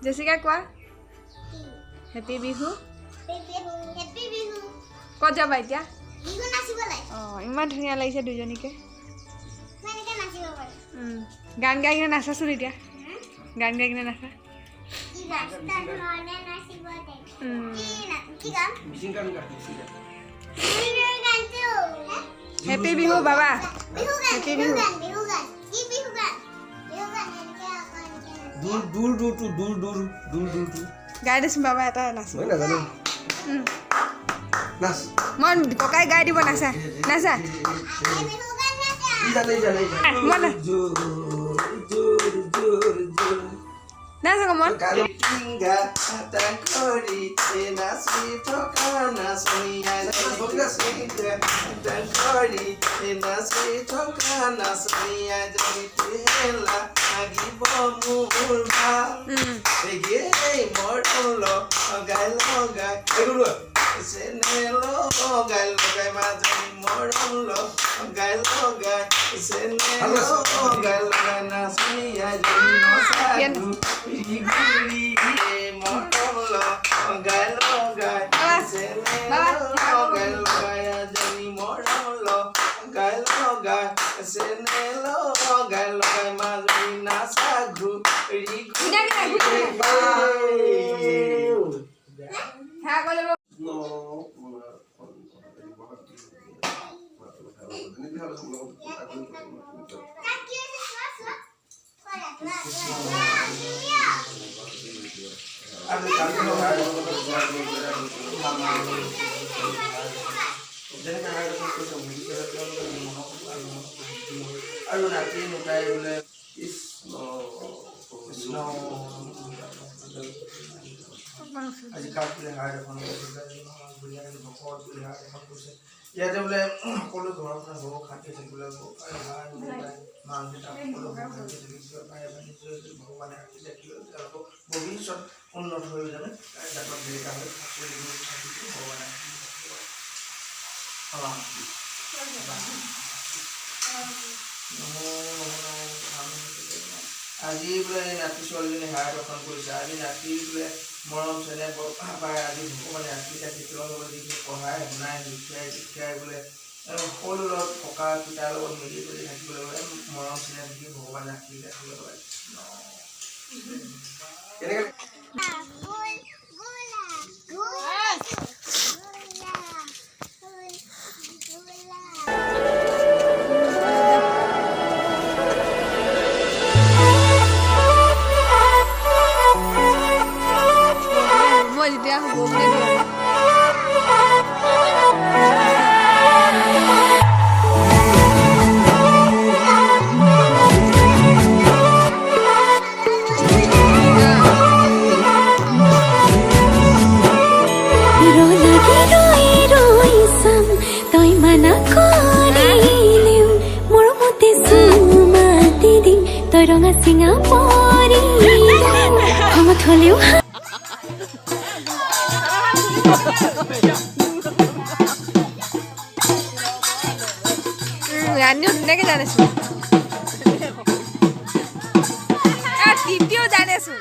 Jessica कोआ happy Bihu happy Bihu कत जाबा इতিয়া बिहू नाचिबले इमान धुनिया লাগিছে দুজনীকে মানে কে নাচিব পারে গান গাই কিনে নাচাচোন এতিয়া গান গাই কিনে নাচা কি রাস্তা ধরনে নাচিব দে কি গান মিশিং গান গাইছি গান তো हैप्पी बिहू बाबा बिहू गान बिहू गान की बिहू गान दूर दूर दूर टू दूर दूर दूर दूर टू গাই দেচোন বাবা এটা নাচ মই নাজানো নাচ মন ককাই গাই দিব নাচা নাচা बिहू गान नाचा ই জানে মন জোর জোর জোর জোর নাচা মন কালিঙ্গা তাকরি নাচি থকা নাচনিয়া নাচনিয়া তাকরি নাচি থকা নাচনিয়া জমিতে হেলা লাগিব মোৰ ভাল এগে মৰল গাই লগাই এগুলো সেনেলো গাই লগাই মাজনি মৰল গাই লগাই সেনেলো গাই লগাই নাচনিয়া জমি নচাগু ইগুলি মৰল গাই লগাই সেনেলো গাই লগাই জমি মৰল গাই লগাই সেনেলো গাই লগাই মাজনি নাচাগু হ্যাঁ বলে No. আৰু ৰাতি নুকাই বোলে কৃষ্ণ আজি কাপলে হাড় এখন ইয়াতে বোলে সকলো ঘৰৰ পৰা বহু খাটি থাকিবলৈ মা দেউতা সকলো খাটি থাকিব পাৰে ভগৱানে ৰাখি থাকিলে তেওঁলোকক ভৱিষ্যত উন্নত হৈ যাবে জাতক দেউতা হৈ ভগৱানে আজি বোলে নাতি ছোৱালীজনী হাড় দৰ্শন কৰিছে আজি নাতি বোলে মৰম চেনেহ পায় আজি ভগৱানে ৰাখি থাকি তেওঁলোকৰ যিখিনি পঢ়াই শুনাই শিকাই বোলে সকলো লগত ককা পিতাৰ লগত মিলি জুলি থাকিবলৈ হ'লে মৰম চেনেহ থাকি ভগৱানে ৰাখি থাকিবলৈ হ'লে মই যেতিয়া হ'ব বুলি ৰঙা চিঙা পৰি খঙত হ'লেও ৰানিও ধুনীয়াকে জানেচোন তৃতীয় জানেচোন